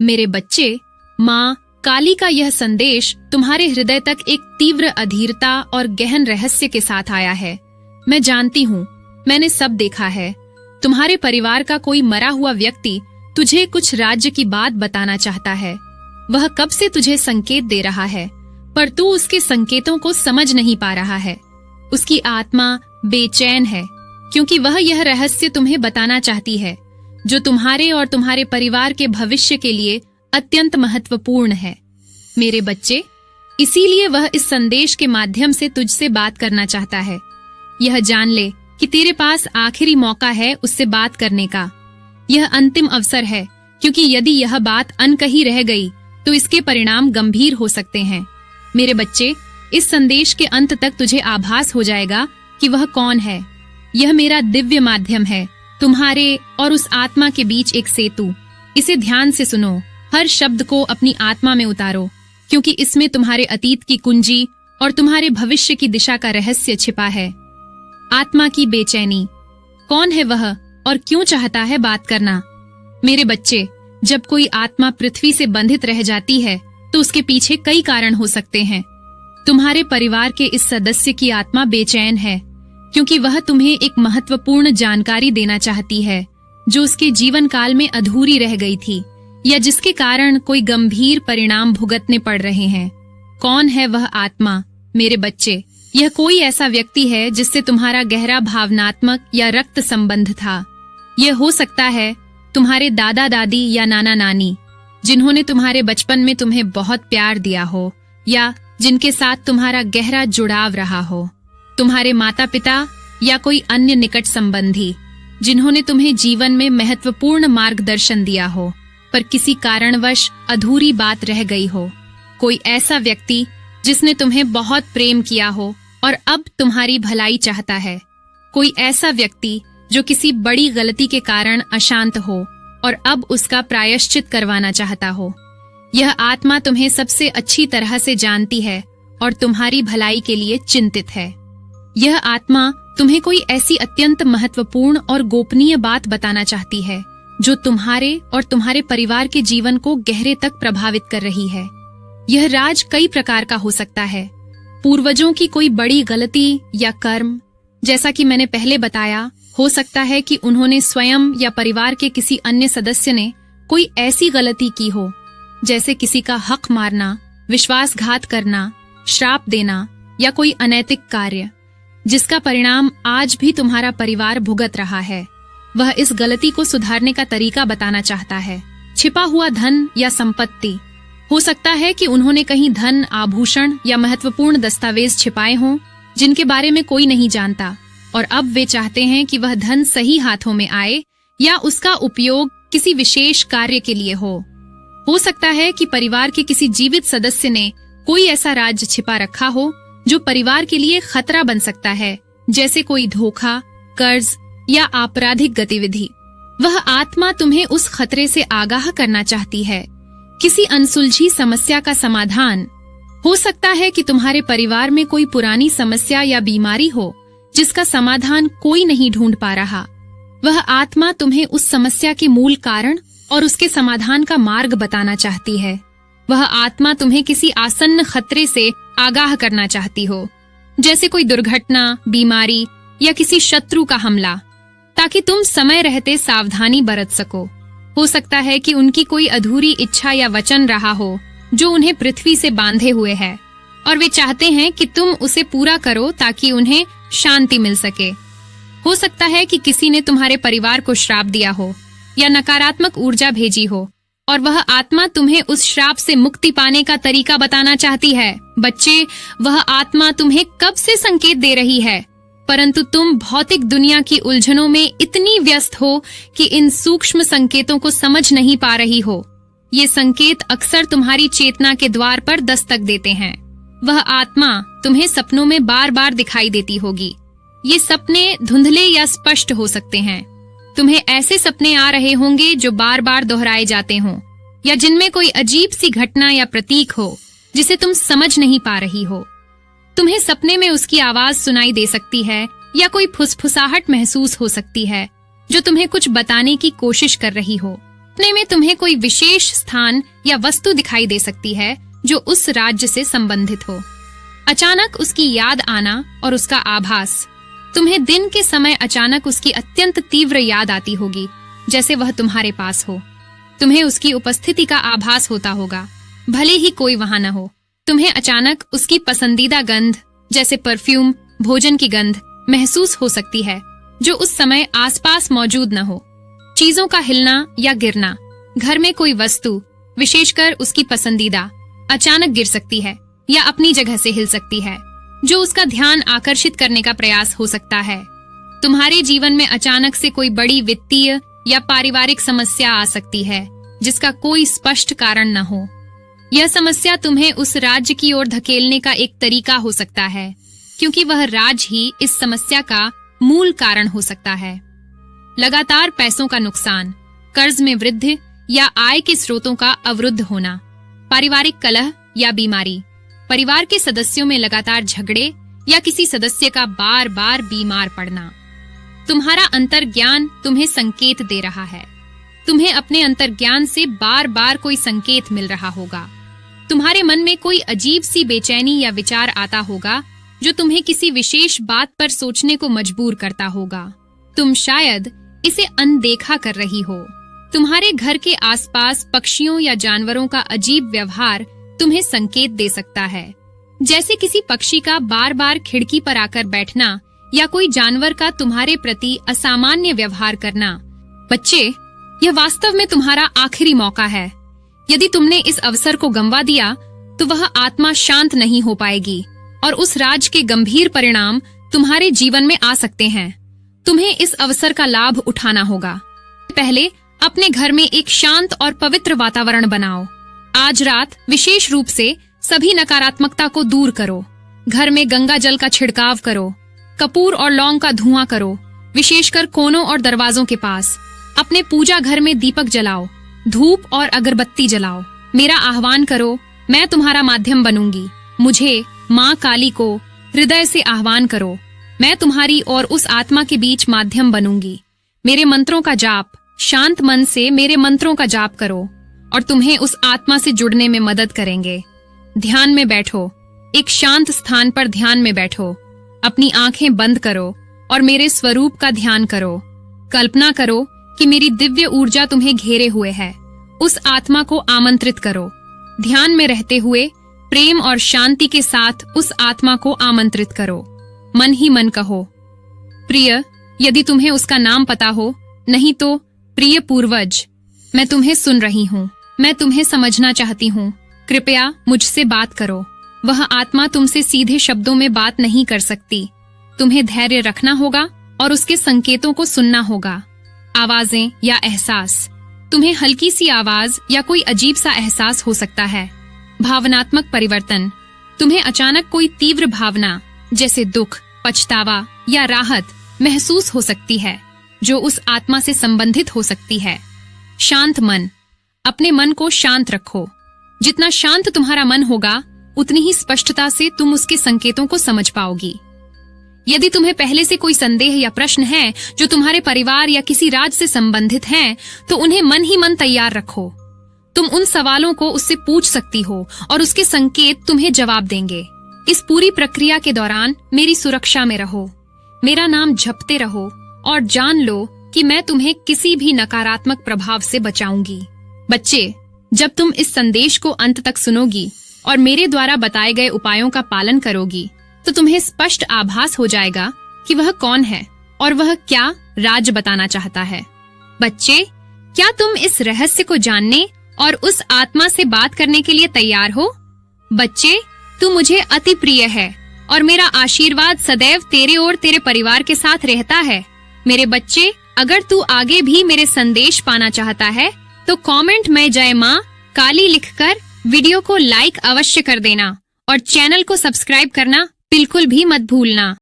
मेरे बच्चे, माँ काली का यह संदेश तुम्हारे हृदय तक एक तीव्र अधीरता और गहन रहस्य के साथ आया है। मैं जानती हूँ, मैंने सब देखा है। तुम्हारे परिवार का कोई मरा हुआ व्यक्ति तुझे कुछ राज्य की बात बताना चाहता है। वह कब से तुझे संकेत दे रहा है, पर तू उसके संकेतों को समझ नहीं पा रहा है। उसकी आत्मा बेचैन है, क्योंकि वह यह रहस्य तुम्हें बताना चाहती है, जो तुम्हारे और तुम्हारे परिवार के भविष्य के लिए अत्यंत महत्वपूर्ण है। मेरे बच्चे, इसीलिए वह इस संदेश के माध्यम से तुझसे बात करना चाहता है। यह जान ले कि तेरे पास आखिरी मौका है उससे बात करने का। यह अंतिम अवसर है, क्योंकि यदि यह बात अनकही रह गई तो इसके परिणाम गंभीर हो सकते हैं। मेरे बच्चे, इस संदेश के अंत तक तुझे आभास हो जाएगा कि वह कौन है। यह मेरा दिव्य माध्यम है, तुम्हारे और उस आत्मा के बीच एक सेतु। इसे ध्यान से सुनो, हर शब्द को अपनी आत्मा में उतारो, क्योंकि इसमें तुम्हारे अतीत की कुंजी और तुम्हारे भविष्य की दिशा का रहस्य छिपा है। आत्मा की बेचैनी। कौन है वह और क्यों चाहता है बात करना? मेरे बच्चे, जब कोई आत्मा पृथ्वी से बंधित रह जाती है तो उसके पीछे कई कारण हो सकते हैं। तुम्हारे परिवार के इस सदस्य की आत्मा बेचैन है, क्योंकि वह तुम्हें एक महत्वपूर्ण जानकारी देना चाहती है, जो उसके जीवन काल में अधूरी रह गई थी, या जिसके कारण कोई गंभीर परिणाम भुगतने पड़ रहे हैं। कौन है वह आत्मा? मेरे बच्चे, यह कोई ऐसा व्यक्ति है जिससे तुम्हारा गहरा भावनात्मक या रक्त संबंध था। यह हो सकता है तुम्हारे दादा दादी या नाना नानी, जिन्होंने तुम्हारे बचपन में तुम्हें बहुत प्यार दिया हो, या जिनके साथ तुम्हारा गहरा जुड़ाव रहा हो। तुम्हारे माता पिता या कोई अन्य निकट संबंधी, जिन्होंने तुम्हें जीवन में महत्वपूर्ण मार्गदर्शन दिया हो, पर किसी कारणवश अधूरी बात रह गई हो। कोई ऐसा व्यक्ति जिसने तुम्हें बहुत प्रेम किया हो और अब तुम्हारी भलाई चाहता है। कोई ऐसा व्यक्ति जो किसी बड़ी गलती के कारण अशांत हो और अब उसका प्रायश्चित करवाना चाहता हो। यह आत्मा तुम्हें सबसे अच्छी तरह से जानती है और तुम्हारी भलाई के लिए चिंतित है। यह आत्मा तुम्हें कोई ऐसी अत्यंत महत्वपूर्ण और गोपनीय बात बताना चाहती है, जो तुम्हारे और तुम्हारे परिवार के जीवन को गहरे तक प्रभावित कर रही है। यह राज कई प्रकार का हो सकता है। पूर्वजों की कोई बड़ी गलती या कर्म, जैसा कि मैंने पहले बताया, हो सकता है कि उन्होंने स्वयं या परिवार के किसी अन्य सदस्य ने कोई ऐसी गलती की हो, जैसे किसी का हक मारना, विश्वासघात करना, श्राप देना या कोई अनैतिक कार्य, जिसका परिणाम आज भी तुम्हारा परिवार भुगत रहा है। वह इस गलती को सुधारने का तरीका बताना चाहता है। छिपा हुआ धन या संपत्ति। हो सकता है कि उन्होंने कहीं धन, आभूषण या महत्वपूर्ण दस्तावेज छिपाए हों, जिनके बारे में कोई नहीं जानता, और अब वे चाहते हैं कि वह धन सही हाथों में आए या उसका उपयोग किसी विशेष कार्य के लिए हो। हो सकता है कि परिवार के किसी जीवित सदस्य ने कोई ऐसा राज छिपा रखा हो जो परिवार के लिए खतरा बन सकता है, जैसे कोई धोखा, कर्ज या आपराधिक गतिविधि। वह आत्मा तुम्हें उस खतरे से आगाह करना चाहती है। किसी अनसुलझी समस्या का समाधान। हो सकता है कि तुम्हारे परिवार में कोई पुरानी समस्या या बीमारी हो, जिसका समाधान कोई नहीं ढूंढ पा रहा। वह आत्मा तुम्हें उस समस्या के मूल कारण और उसके समाधान का मार्ग बताना चाहती है। वह आत्मा तुम्हें किसी आसन्न खतरे से आगाह करना चाहती हो, जैसे कोई दुर्घटना, बीमारी या किसी शत्रु का हमला, ताकि तुम समय रहते सावधानी बरत सको। हो सकता है कि उनकी कोई अधूरी इच्छा या वचन रहा हो, जो उन्हें पृथ्वी से बांधे हुए है, और वे चाहते हैं कि तुम उसे पूरा करो ताकि उन्हें शांति मिल सके। हो सकता है कि किसी ने तुम्हारे परिवार को श्राप दिया हो या नकारात्मक ऊर्जा भेजी हो, और वह आत्मा तुम्हें उस श्राप से मुक्ति पाने का तरीका बताना चाहती है। बच्चे, वह आत्मा तुम्हें कब से संकेत दे रही है, परंतु तुम भौतिक दुनिया की उलझनों में इतनी व्यस्त हो कि इन सूक्ष्म संकेतों को समझ नहीं पा रही हो। ये संकेत अक्सर तुम्हारी चेतना के द्वार पर दस्तक देते हैं। वह आत्मा तुम्हें सपनों में बार बार दिखाई देती होगी। ये सपने धुंधले या स्पष्ट हो सकते हैं। तुम्हें ऐसे सपने आ रहे होंगे जो बार बार दोहराए जाते हों, या जिनमें कोई अजीब सी घटना या प्रतीक हो जिसे तुम समझ नहीं पा रही हो। तुम्हें सपने में उसकी आवाज सुनाई दे सकती है, या कोई फुसफुसाहट महसूस हो सकती है जो तुम्हें कुछ बताने की कोशिश कर रही हो। सपने में तुम्हें कोई विशेष स्थान या वस्तु दिखाई दे सकती है जो उस राज्य से संबंधित हो। अचानक उसकी याद आना और उसका आभास। तुम्हें दिन के समय अचानक उसकी अत्यंत तीव्र याद आती होगी, जैसे वह तुम्हारे पास हो। तुम्हें उसकी उपस्थिति का आभास होता होगा, भले ही कोई वहां न हो। तुम्हें अचानक उसकी पसंदीदा गंध, जैसे परफ्यूम, भोजन की गंध महसूस हो सकती है जो उस समय आसपास मौजूद न हो। चीजों का हिलना या गिरना। घर में कोई वस्तु, विशेषकर उसकी पसंदीदा, अचानक गिर सकती है या अपनी जगह से हिल सकती है, जो उसका ध्यान आकर्षित करने का प्रयास हो सकता है। तुम्हारे जीवन में अचानक से कोई बड़ी वित्तीय या पारिवारिक समस्या आ सकती है जिसका कोई स्पष्ट कारण न हो। यह समस्या तुम्हें उस राज्य की ओर धकेलने का एक तरीका हो सकता है, क्योंकि वह राज्य ही इस समस्या का मूल कारण हो सकता है। लगातार पैसों का नुकसान, कर्ज में वृद्धि या आय के स्रोतों का अवरुद्ध होना, पारिवारिक कलह या बीमारी, परिवार के सदस्यों में लगातार झगड़े या किसी सदस्य का बार बार बीमार पड़ना। तुम्हारा अंतर्ज्ञान तुम्हें संकेत दे रहा है। तुम्हें अपने अंतर्ज्ञान से बार बार कोई संकेत मिल रहा होगा। तुम्हारे मन में कोई अजीब सी बेचैनी या विचार आता होगा जो तुम्हें किसी विशेष बात पर सोचने को मजबूर करता होगा। तुम शायद इसे अनदेखा कर रही हो। तुम्हारे घर के आसपास पक्षियों या जानवरों का अजीब व्यवहार तुम्हें संकेत दे सकता है, जैसे किसी पक्षी का बार बार खिड़की पर आकर बैठना या कोई जानवर का तुम्हारे प्रति असामान्य व्यवहार करना। बच्चे, यह वास्तव में तुम्हारा आखिरी मौका है। यदि तुमने इस अवसर को गंवा दिया तो वह आत्मा शांत नहीं हो पाएगी और उस राज के गंभीर परिणाम तुम्हारे जीवन में आ सकते हैं। तुम्हें इस अवसर का लाभ उठाना होगा। पहले अपने घर में एक शांत और पवित्र वातावरण बनाओ। आज रात विशेष रूप से सभी नकारात्मकता को दूर करो। घर में गंगा जल का छिड़काव करो। कपूर और लौंग का धुआं करो, विशेषकर कोनों और दरवाजों के पास। अपने पूजा घर में दीपक जलाओ, धूप और अगरबत्ती जलाओ। मेरा आह्वान करो, मैं तुम्हारा माध्यम बनूंगी। मुझे, माँ काली को हृदय से आह्वान करो। मैं तुम्हारी और उस आत्मा के बीच माध्यम बनूंगी। मेरे मंत्रों का जाप, शांत मन से मेरे मंत्रों का जाप करो और तुम्हें उस आत्मा से जुड़ने में मदद करेंगे। ध्यान में बैठो। एक शांत स्थान पर ध्यान में बैठो। अपनी आंखें बंद करो और मेरे स्वरूप का ध्यान करो। कल्पना करो कि मेरी दिव्य ऊर्जा तुम्हें घेरे हुए है। उस आत्मा को आमंत्रित करो। ध्यान में रहते हुए प्रेम और शांति के साथ उस आत्मा को आमंत्रित करो। मन ही मन कहो, प्रिय, यदि तुम्हें उसका नाम पता हो, नहीं तो प्रिय पूर्वज, मैं तुम्हें सुन रही हूँ। मैं तुम्हें समझना चाहती हूँ। कृपया मुझसे बात करो। वह आत्मा तुमसे सीधे शब्दों में बात नहीं कर सकती। तुम्हें धैर्य रखना होगा और उसके संकेतों को सुनना होगा। आवाजें या एहसास। तुम्हें हल्की सी आवाज या कोई अजीब सा एहसास हो सकता है। भावनात्मक परिवर्तन। तुम्हें अचानक कोई तीव्र भावना जैसे दुख, पछतावा या राहत महसूस हो सकती है जो उस आत्मा से संबंधित हो सकती है। शांत मन। अपने मन को शांत रखो। जितना शांत तुम्हारा मन होगा उतनी ही स्पष्टता से तुम उसके संकेतों को समझ पाओगी। यदि तुम्हें पहले से कोई संदेह या प्रश्न है जो तुम्हारे परिवार या किसी राज से संबंधित हैं, तो उन्हें मन ही मन तैयार रखो। तुम उन सवालों को उससे पूछ सकती हो और उसके संकेत तुम्हें जवाब देंगे। इस पूरी प्रक्रिया के दौरान मेरी सुरक्षा में रहो। मेरा नाम जपते रहो और जान लो कि मैं तुम्हें किसी भी नकारात्मक प्रभाव से बचाऊंगी। बच्चे, जब तुम इस संदेश को अंत तक सुनोगी और मेरे द्वारा बताए गए उपायों का पालन करोगी, तो तुम्हें स्पष्ट आभास हो जाएगा कि वह कौन है और वह क्या राज बताना चाहता है। बच्चे, क्या तुम इस रहस्य को जानने और उस आत्मा से बात करने के लिए तैयार हो? बच्चे, तू मुझे अति प्रिय है और मेरा आशीर्वाद सदैव तेरे और तेरे परिवार के साथ रहता है। मेरे बच्चे, अगर तू आगे भी मेरे संदेश पाना चाहता है तो कमेंट में जय माँ काली लिखकर वीडियो को लाइक अवश्य कर देना और चैनल को सब्सक्राइब करना बिल्कुल भी मत भूलना।